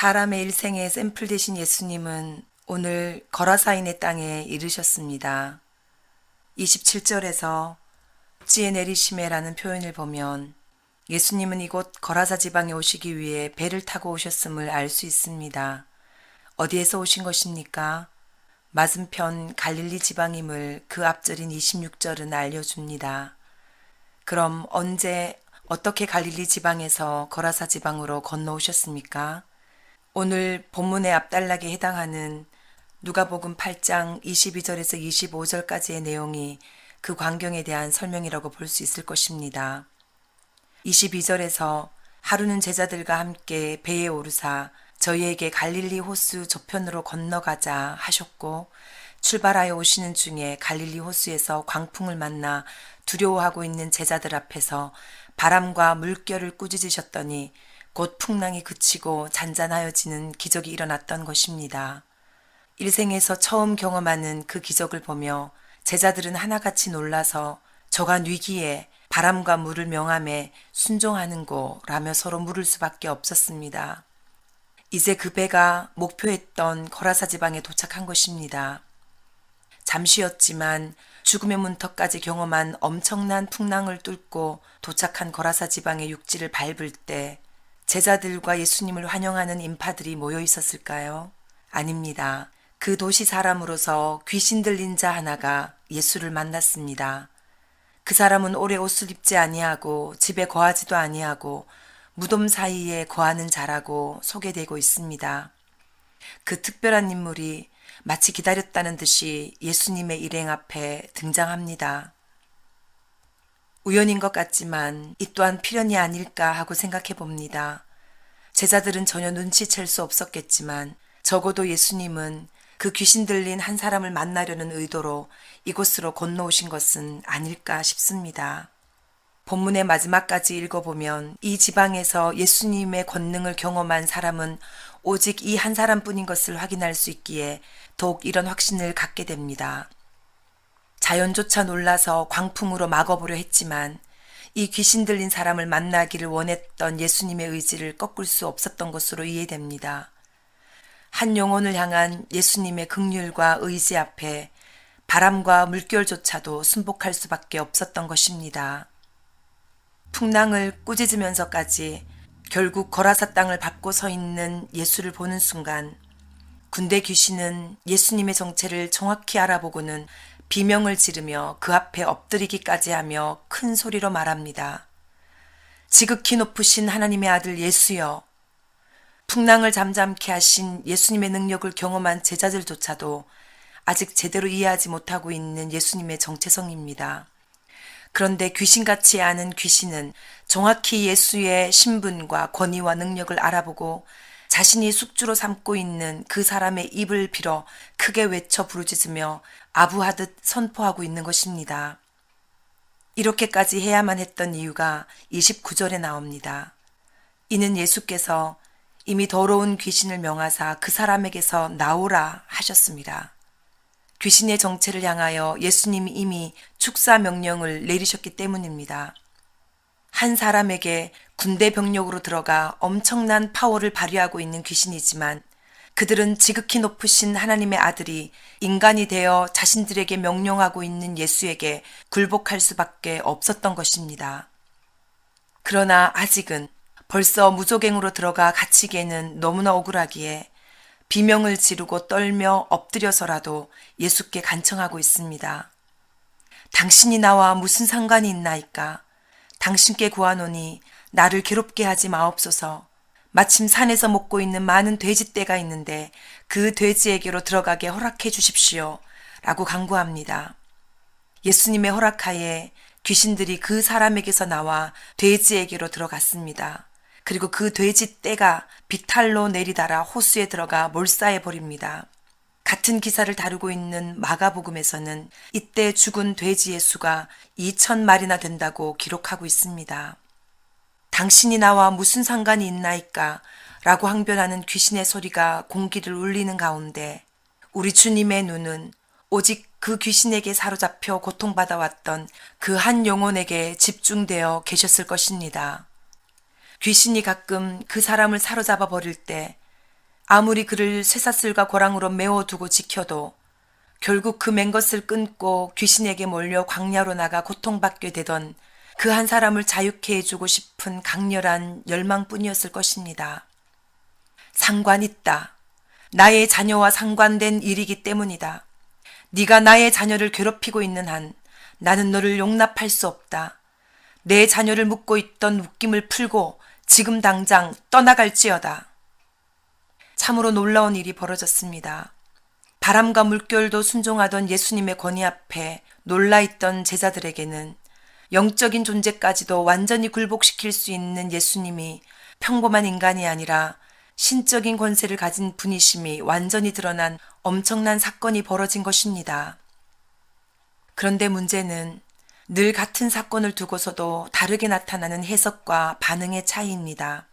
사람의 일생의 샘플 되신 예수님은 오늘 거라사인의 땅에 이르셨습니다. 27절에서 지에 내리시매라는 표현을 보면 예수님은 이곳 거라사 지방에 오시기 위해 배를 타고 오셨음을 알 수 있습니다. 어디에서 오신 것입니까? 맞은편 갈릴리 지방임을 그 앞절인 26절은 알려줍니다. 그럼 언제 어떻게 갈릴리 지방에서 거라사 지방으로 건너오셨습니까? 오늘 본문의 앞단락에 해당하는 누가복음 8장 22절에서 25절까지의 내용이 그 광경에 대한 설명이라고 볼 수 있을 것입니다. 22절에서 하루는 제자들과 함께 배에 오르사 저희에게 갈릴리 호수 저편으로 건너가자 하셨고, 출발하여 오시는 중에 갈릴리 호수에서 광풍을 만나 두려워하고 있는 제자들 앞에서 바람과 물결을 꾸짖으셨더니 곧 풍랑이 그치고 잔잔하여지는 기적이 일어났던 것입니다. 일생에서 처음 경험하는 그 기적을 보며 제자들은 하나같이 놀라서 저간 위기에 바람과 물을 명함에 순종하는고 라며 서로 물을 수밖에 없었습니다. 이제 그 배가 목표했던 거라사 지방에 도착한 것입니다. 잠시였지만 죽음의 문턱까지 경험한 엄청난 풍랑을 뚫고 도착한 거라사 지방의 육지를 밟을 때 제자들과 예수님을 환영하는 인파들이 모여 있었을까요? 아닙니다. 그 도시 사람으로서 귀신 들린 자 하나가 예수를 만났습니다. 그 사람은 오래 옷을 입지 아니하고 집에 거하지도 아니하고 무덤 사이에 거하는 자라고 소개되고 있습니다. 그 특별한 인물이 마치 기다렸다는 듯이 예수님의 일행 앞에 등장합니다. 우연인 것 같지만 이 또한 필연이 아닐까 하고 생각해 봅니다. 제자들은 전혀 눈치챌 수 없었겠지만 적어도 예수님은 그 귀신 들린 한 사람을 만나려는 의도로 이곳으로 건너오신 것은 아닐까 싶습니다. 본문의 마지막까지 읽어보면 이 지방에서 예수님의 권능을 경험한 사람은 오직 이 한 사람뿐인 것을 확인할 수 있기에 더욱 이런 확신을 갖게 됩니다. 자연조차 놀라서 광풍으로 막아보려 했지만 이 귀신 들린 사람을 만나기를 원했던 예수님의 의지를 꺾을 수 없었던 것으로 이해됩니다. 한 영혼을 향한 예수님의 긍휼과 의지 앞에 바람과 물결조차도 순복할 수밖에 없었던 것입니다. 풍랑을 꾸짖으면서까지 결국 거라사 땅을 밟고 서 있는 예수를 보는 순간 군대 귀신은 예수님의 정체를 정확히 알아보고는 비명을 지르며 그 앞에 엎드리기까지 하며 큰 소리로 말합니다. 지극히 높으신 하나님의 아들 예수여. 풍랑을 잠잠케 하신 예수님의 능력을 경험한 제자들조차도 아직 제대로 이해하지 못하고 있는 예수님의 정체성입니다. 그런데 귀신같이 아는 귀신은 정확히 예수의 신분과 권위와 능력을 알아보고 자신이 숙주로 삼고 있는 그 사람의 입을 빌어 크게 외쳐 부르짖으며 아부하듯 선포하고 있는 것입니다. 이렇게까지 해야만 했던 이유가 29절에 나옵니다. 이는 예수께서 이미 더러운 귀신을 명하사 그 사람에게서 나오라 하셨습니다. 귀신의 정체를 향하여 예수님이 이미 축사 명령을 내리셨기 때문입니다. 한 사람에게 군대 병력으로 들어가 엄청난 파워를 발휘하고 있는 귀신이지만 그들은 지극히 높으신 하나님의 아들이 인간이 되어 자신들에게 명령하고 있는 예수에게 굴복할 수밖에 없었던 것입니다. 그러나 아직은 벌써 무적행으로 들어가 갇히기에는 너무나 억울하기에 비명을 지르고 떨며 엎드려서라도 예수께 간청하고 있습니다. 당신이 나와 무슨 상관이 있나이까? 당신께 구하노니 나를 괴롭게 하지 마옵소서. 마침 산에서 먹고 있는 많은 돼지떼가 있는데 그 돼지에게로 들어가게 허락해 주십시오. 라고 간구합니다. 예수님의 허락하에 귀신들이 그 사람에게서 나와 돼지에게로 들어갔습니다. 그리고 그 돼지떼가 비탈로 내리달아 호수에 들어가 몰사해 버립니다. 같은 기사를 다루고 있는 마가복음에서는 이때 죽은 돼지의 수가 2,000마리나 된다고 기록하고 있습니다. 당신이 나와 무슨 상관이 있나이까? 라고 항변하는 귀신의 소리가 공기를 울리는 가운데 우리 주님의 눈은 오직 그 귀신에게 사로잡혀 고통받아왔던 그 한 영혼에게 집중되어 계셨을 것입니다. 귀신이 가끔 그 사람을 사로잡아 버릴 때 아무리 그를 쇠사슬과 고랑으로 메워두고 지켜도 결국 그 맨 것을 끊고 귀신에게 몰려 광야로 나가 고통받게 되던 그 한 사람을 자유케 해주고 싶은 강렬한 열망뿐이었을 것입니다. 상관있다. 나의 자녀와 상관된 일이기 때문이다. 네가 나의 자녀를 괴롭히고 있는 한 나는 너를 용납할 수 없다. 내 자녀를 묶고 있던 묶임을 풀고 지금 당장 떠나갈지어다. 참으로 놀라운 일이 벌어졌습니다. 바람과 물결도 순종하던 예수님의 권위 앞에 놀라있던 제자들에게는 영적인 존재까지도 완전히 굴복시킬 수 있는 예수님이 평범한 인간이 아니라 신적인 권세를 가진 분이심이 완전히 드러난 엄청난 사건이 벌어진 것입니다. 그런데 문제는 늘 같은 사건을 두고서도 다르게 나타나는 해석과 반응의 차이입니다.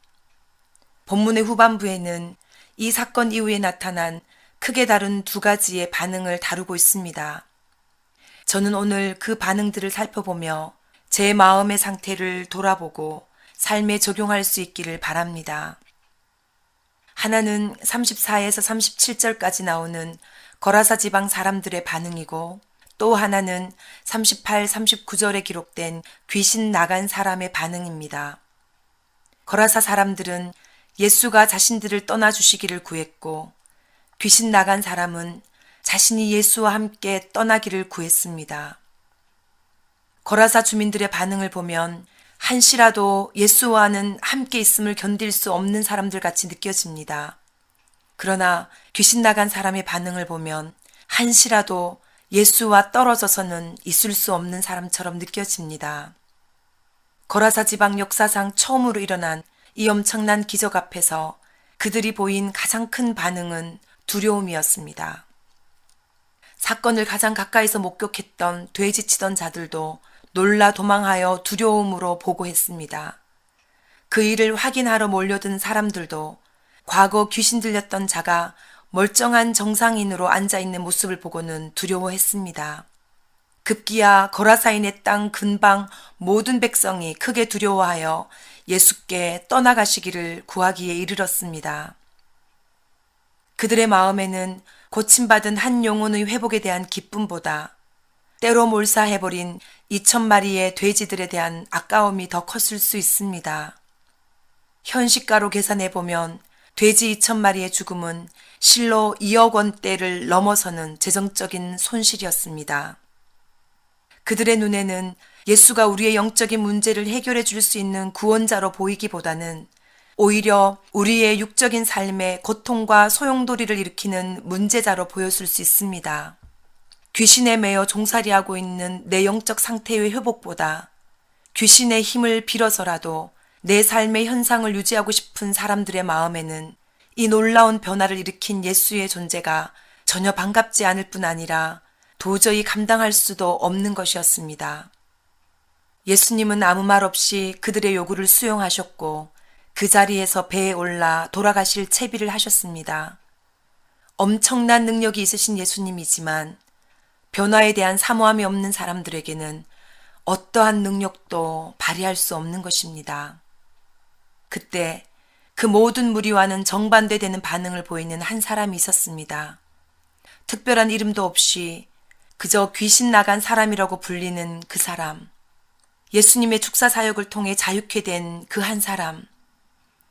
본문의 후반부에는 이 사건 이후에 나타난 크게 다른 두 가지의 반응을 다루고 있습니다. 저는 오늘 그 반응들을 살펴보며 제 마음의 상태를 돌아보고 삶에 적용할 수 있기를 바랍니다. 하나는 34에서 37절까지 나오는 거라사 지방 사람들의 반응이고 또 하나는 38, 39절에 기록된 귀신 나간 사람의 반응입니다. 거라사 사람들은 예수가 자신들을 떠나주시기를 구했고 귀신 나간 사람은 자신이 예수와 함께 떠나기를 구했습니다. 거라사 주민들의 반응을 보면 한시라도 예수와는 함께 있음을 견딜 수 없는 사람들 같이 느껴집니다. 그러나 귀신 나간 사람의 반응을 보면 한시라도 예수와 떨어져서는 있을 수 없는 사람처럼 느껴집니다. 거라사 지방 역사상 처음으로 일어난 이 엄청난 기적 앞에서 그들이 보인 가장 큰 반응은 두려움이었습니다. 사건을 가장 가까이서 목격했던 돼지치던 자들도 놀라 도망하여 두려움으로 보고했습니다. 그 일을 확인하러 몰려든 사람들도 과거 귀신 들렸던 자가 멀쩡한 정상인으로 앉아있는 모습을 보고는 두려워했습니다. 급기야 거라사인의 땅 근방 모든 백성이 크게 두려워하여 예수께 떠나가시기를 구하기에 이르렀습니다. 그들의 마음에는 고침받은 한 영혼의 회복에 대한 기쁨보다 때로 몰사해버린 2,000마리의 돼지들에 대한 아까움이 더 컸을 수 있습니다. 현시가로 계산해보면 돼지 2,000마리의 죽음은 실로 2억 원대를 넘어서는 재정적인 손실이었습니다. 그들의 눈에는 예수가 우리의 영적인 문제를 해결해 줄 수 있는 구원자로 보이기보다는 오히려 우리의 육적인 삶에 고통과 소용돌이를 일으키는 문제자로 보였을 수 있습니다. 귀신에 매여 종살이하고 있는 내 영적 상태의 회복보다 귀신의 힘을 빌어서라도 내 삶의 현상을 유지하고 싶은 사람들의 마음에는 이 놀라운 변화를 일으킨 예수의 존재가 전혀 반갑지 않을 뿐 아니라 도저히 감당할 수도 없는 것이었습니다. 예수님은 아무 말 없이 그들의 요구를 수용하셨고 그 자리에서 배에 올라 돌아가실 채비를 하셨습니다. 엄청난 능력이 있으신 예수님이지만 변화에 대한 사모함이 없는 사람들에게는 어떠한 능력도 발휘할 수 없는 것입니다. 그때 그 모든 무리와는 정반대되는 반응을 보이는 한 사람이 있었습니다. 특별한 이름도 없이 그저 귀신 나간 사람이라고 불리는 그 사람. 예수님의 축사 사역을 통해 자유케 된 그 한 사람.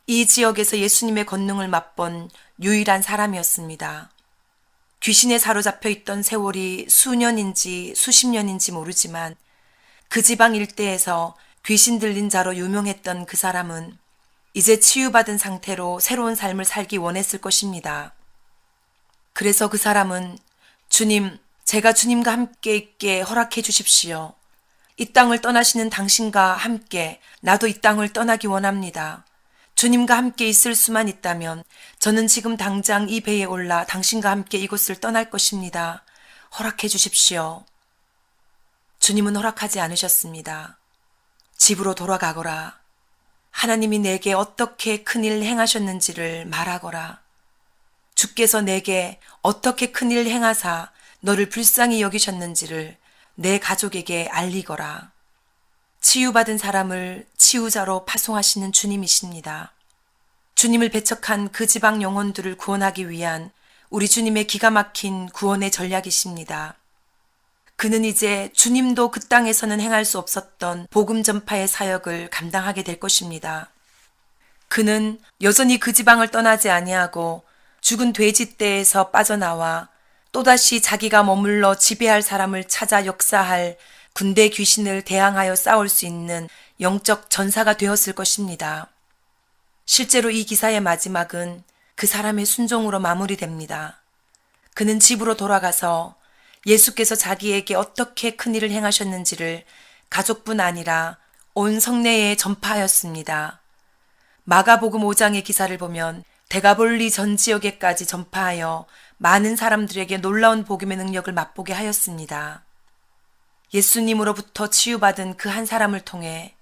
이 지역에서 예수님의 권능을 맛본 유일한 사람이었습니다. 귀신에 사로잡혀 있던 세월이 수년인지 수십 년인지 모르지만 그 지방 일대에서 귀신 들린 자로 유명했던 그 사람은 이제 치유받은 상태로 새로운 삶을 살기 원했을 것입니다. 그래서 그 사람은 주님, 제가 주님과 함께 있게 허락해 주십시오. 이 땅을 떠나시는 당신과 함께 나도 이 땅을 떠나기 원합니다. 주님과 함께 있을 수만 있다면 저는 지금 당장 이 배에 올라 당신과 함께 이곳을 떠날 것입니다. 허락해 주십시오. 주님은 허락하지 않으셨습니다. 집으로 돌아가거라. 하나님이 내게 어떻게 큰일 행하셨는지를 말하거라. 주께서 내게 어떻게 큰일 행하사 너를 불쌍히 여기셨는지를 내 가족에게 알리거라. 치유받은 사람을 치유자로 파송하시는 주님이십니다. 주님을 배척한 그 지방 영혼들을 구원하기 위한 우리 주님의 기가 막힌 구원의 전략이십니다. 그는 이제 주님도 그 땅에서는 행할 수 없었던 복음 전파의 사역을 감당하게 될 것입니다. 그는 여전히 그 지방을 떠나지 아니하고 죽은 돼지떼에서 빠져나와 또다시 자기가 머물러 지배할 사람을 찾아 역사할 군대 귀신을 대항하여 싸울 수 있는 영적 전사가 되었을 것입니다. 실제로 이 기사의 마지막은 그 사람의 순종으로 마무리됩니다. 그는 집으로 돌아가서 예수께서 자기에게 어떻게 큰 일을 행하셨는지를 가족뿐 아니라 온 성내에 전파하였습니다. 마가복음 5장의 기사를 보면 데가볼리 전 지역에까지 전파하여 많은 사람들에게 놀라운 복음의 능력을 맛보게 하였습니다. 예수님으로부터 치유받은 그 한 사람을 통해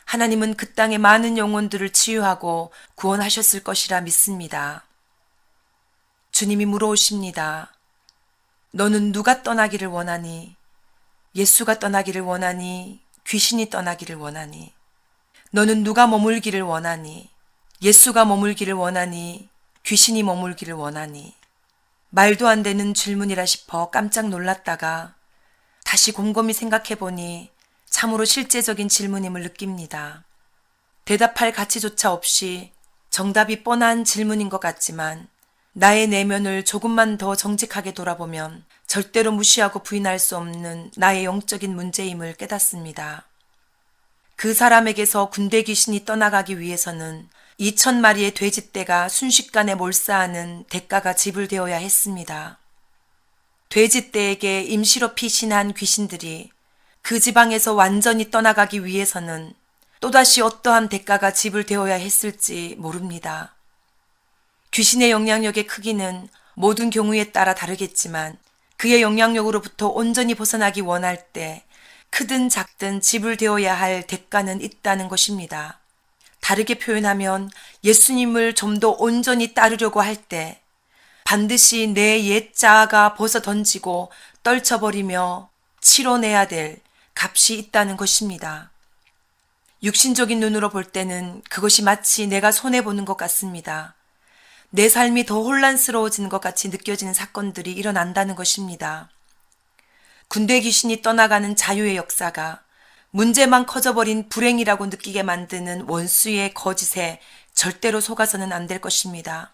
하나님은 그 땅의 많은 영혼들을 치유하고 구원하셨을 것이라 믿습니다. 주님이 물어오십니다. 너는 누가 떠나기를 원하니? 예수가 떠나기를 원하니? 귀신이 떠나기를 원하니? 너는 누가 머물기를 원하니? 예수가 머물기를 원하니? 귀신이 머물기를 원하니? 말도 안 되는 질문이라 싶어 깜짝 놀랐다가 다시 곰곰이 생각해 보니 참으로 실제적인 질문임을 느낍니다. 대답할 가치조차 없이 정답이 뻔한 질문인 것 같지만 나의 내면을 조금만 더 정직하게 돌아보면 절대로 무시하고 부인할 수 없는 나의 영적인 문제임을 깨닫습니다. 그 사람에게서 군대 귀신이 떠나가기 위해서는 2,000마리의 돼지떼가 순식간에 몰사하는 대가가 지불되어야 했습니다. 돼지떼에게 임시로 피신한 귀신들이 그 지방에서 완전히 떠나가기 위해서는 또다시 어떠한 대가가 지불되어야 했을지 모릅니다. 귀신의 영향력의 크기는 모든 경우에 따라 다르겠지만 그의 영향력으로부터 온전히 벗어나기 원할 때 크든 작든 지불되어야 할 대가는 있다는 것입니다. 다르게 표현하면 예수님을 좀 더 온전히 따르려고 할 때 반드시 내 옛 자아가 벗어 던지고 떨쳐버리며 치러내야 될 값이 있다는 것입니다. 육신적인 눈으로 볼 때는 그것이 마치 내가 손해보는 것 같습니다. 내 삶이 더 혼란스러워지는 것 같이 느껴지는 사건들이 일어난다는 것입니다. 군대 귀신이 떠나가는 자유의 역사가 문제만 커져버린 불행이라고 느끼게 만드는 원수의 거짓에 절대로 속아서는 안 될 것입니다.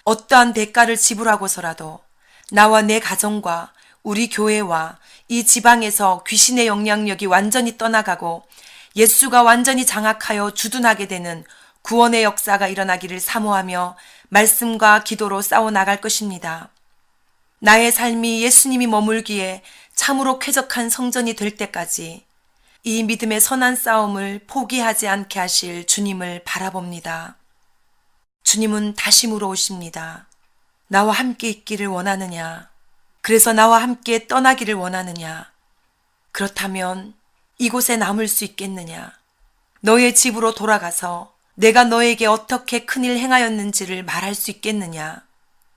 어떠한 대가를 지불하고서라도 나와 내 가정과 우리 교회와 이 지방에서 귀신의 영향력이 완전히 떠나가고 예수가 완전히 장악하여 주둔하게 되는 구원의 역사가 일어나기를 사모하며 말씀과 기도로 싸워나갈 것입니다. 나의 삶이 예수님이 머물기에 참으로 쾌적한 성전이 될 때까지 이 믿음의 선한 싸움을 포기하지 않게 하실 주님을 바라봅니다. 주님은 다시 물어오십니다. 나와 함께 있기를 원하느냐? 그래서 나와 함께 떠나기를 원하느냐? 그렇다면 이곳에 남을 수 있겠느냐? 너의 집으로 돌아가서 내가 너에게 어떻게 큰일 행하였는지를 말할 수 있겠느냐?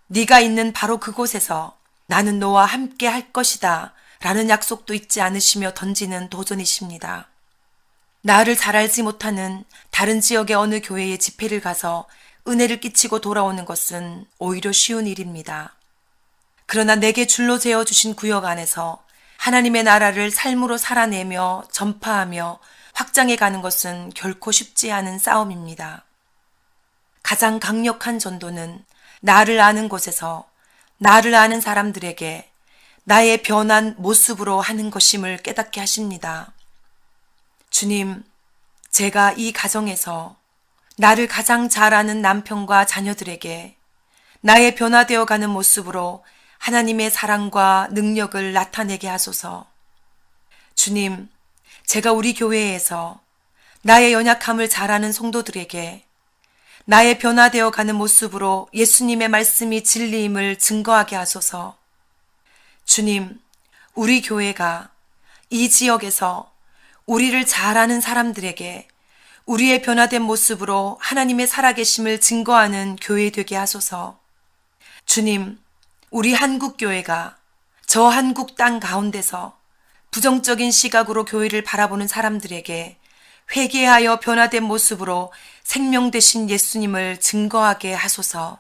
네가 있는 바로 그곳에서 나는 너와 함께 할 것이다 라는 약속도 잊지 않으시며 던지는 도전이십니다. 나를 잘 알지 못하는 다른 지역의 어느 교회에 집회를 가서 은혜를 끼치고 돌아오는 것은 오히려 쉬운 일입니다. 그러나 내게 줄로 재어주신 구역 안에서 하나님의 나라를 삶으로 살아내며 전파하며 확장해 가는 것은 결코 쉽지 않은 싸움입니다. 가장 강력한 전도는 나를 아는 곳에서 나를 아는 사람들에게 나의 변한 모습으로 하는 것임을 깨닫게 하십니다. 주님, 제가 이 가정에서 나를 가장 잘 아는 남편과 자녀들에게 나의 변화되어 가는 모습으로 하나님의 사랑과 능력을 나타내게 하소서. 주님, 제가 우리 교회에서 나의 연약함을 잘 아는 성도들에게 나의 변화되어 가는 모습으로 예수님의 말씀이 진리임을 증거하게 하소서. 주님, 우리 교회가 이 지역에서 우리를 잘 아는 사람들에게 우리의 변화된 모습으로 하나님의 살아계심을 증거하는 교회 되게 하소서. 주님, 우리 한국교회가 저 한국 땅 가운데서 부정적인 시각으로 교회를 바라보는 사람들에게 회개하여 변화된 모습으로 생명 되신 예수님을 증거하게 하소서.